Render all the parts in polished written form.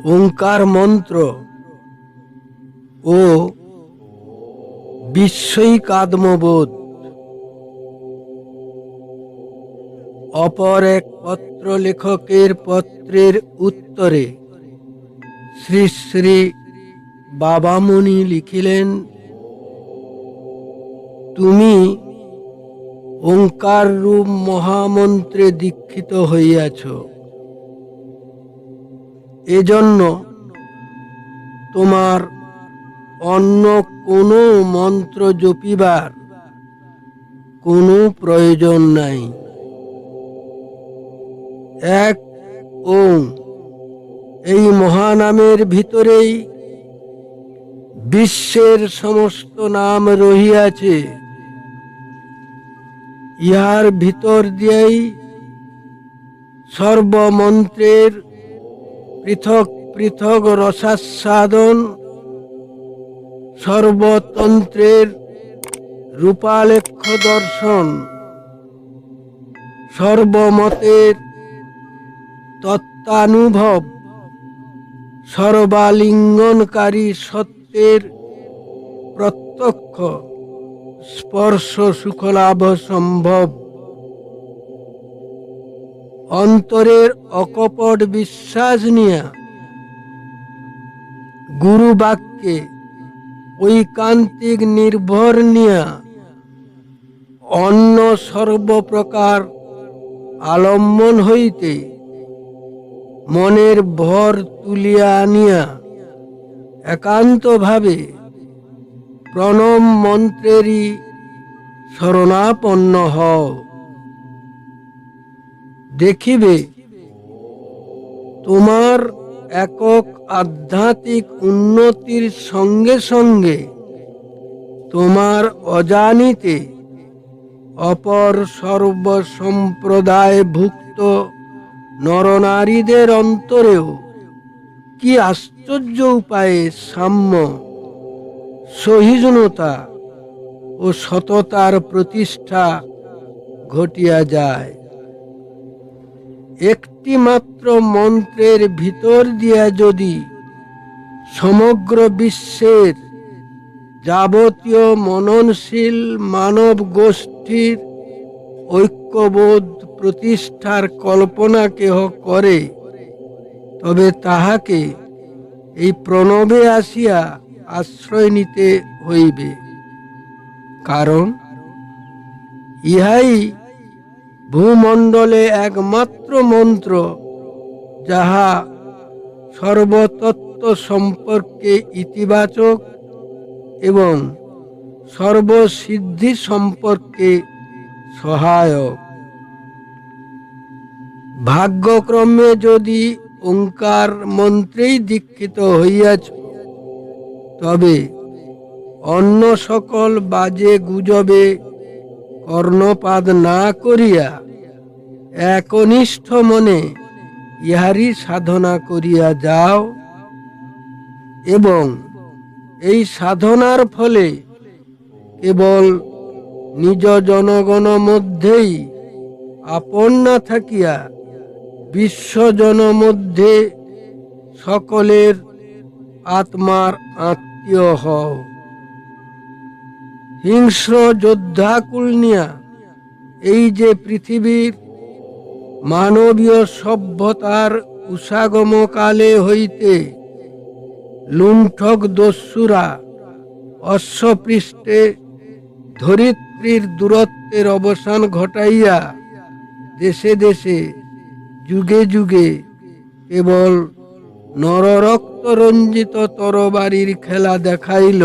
ওঙ্কার মন্ত্র ও বিস্ময়িকাত্মবোধ। অপর এক পত্র লেখকের পত্রের উত্তরে শ্রী শ্রী বাবামুনি লিখিলেন, তুমি ওঙ্কার রূপ মহামন্ত্রে দীক্ষিত হইয়াছ। এজন্য তোমার অন্য কোনো মন্ত্র জপিবার কোনো প্রয়োজন নাই। এক ওং এই মহানামের ভিতরেই বিশ্বের সমস্ত নাম রহিয়াছে। ইহার ভিতর দিয়েই সর্বমন্ত্রের পৃথক পৃথক রসাস্বাদন, সর্বতন্ত্রের রূপালেখ্য দর্শন, সর্বমতের তত্ত্বানুভব, সর্বালিঙ্গনকারী সত্যের প্রত্যক্ষ স্পর্শ সুখলাভ সম্ভব। অন্তরের অকপট বিশ্বাস নিয়া গুরু বাক্যে ঐকান্তিক নির্ভর নিয়া অন্য সর্বপ্রকার আলম্বন হইতে মনের ভর তুলিয়া আনিয়া একান্তভাবে প্রণব মন্ত্রেরই শরণাপন্ন হও। দেখিবে তোমার একক আধ্যাত্মিক উন্নতির সঙ্গে সঙ্গে তোমার অজানিতে অপর সর্বসম্প্রদায়ভুক্ত নরনারীদের অন্তরেও কি আশ্চর্য উপায়ে সাম্য, সহিষ্ণুতা ও সততার প্রতিষ্ঠা ঘটিয়া যায়। একটি মাত্র মন্ত্রের ভিতর দিয়া যদি সমগ্র বিশ্বের যাবতীয় মননশীল মানব গোষ্ঠীর ঐক্যবোধ প্রতিষ্ঠার কল্পনা কেহ করে, তবে তাহাকে এই প্রণবে আসিয়া আশ্রয় নিতে হইবে। কারণ ইহাই ভূমণ্ডলে একমাত্র মন্ত্র যাহা সর্বতত্ত্ব সম্পর্কে ইতিবাচক এবং সর্বসিদ্ধি সম্পর্কে সহায়ক। ভাগ্যক্রমে যদি ওঙ্কার মন্ত্রেই দীক্ষিত হইয়াছ, তবে অন্য সকল বাজে গুজবে কর্ণপাত না করিয়া একনিষ্ঠ মনে ইহারই সাধনা করিয়া যাও এবং এই সাধনার ফলে কেবল নিজ জনগণ মধ্যেই আপন না থাকিয়া বিশ্বজন মধ্যে সকলের আত্মার আত্মীয় হও। হিংস্র যোদ্ধাকুল নিয়া এই যে পৃথিবীর মানবীয় সভ্যতার উষাগমকালে হইতে লুণ্ঠক দস্যুরা অশ্বপৃষ্ঠে ধরিত্রীর দূরত্বের অবসান ঘটাইয়া দেশে দেশে যুগে যুগে কেবল নররক্ত রঞ্জিত তরবারির খেলা দেখাইল,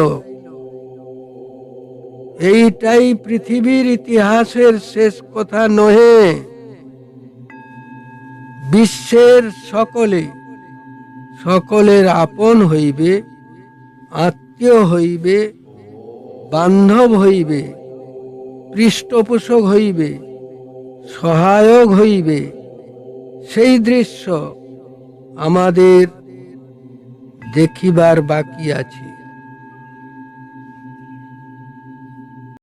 এইটাই পৃথিবীর ইতিহাসের শেষ কথা নহে। বিশ্বের সকলে সকলের আপন হইবে, আত্মীয় হইবে, বান্ধব হইবে, পৃষ্ঠপোষক হইবে, সহায়ক হইবে, সেই দৃশ্য আমাদের দেখিবার বাকি আছে।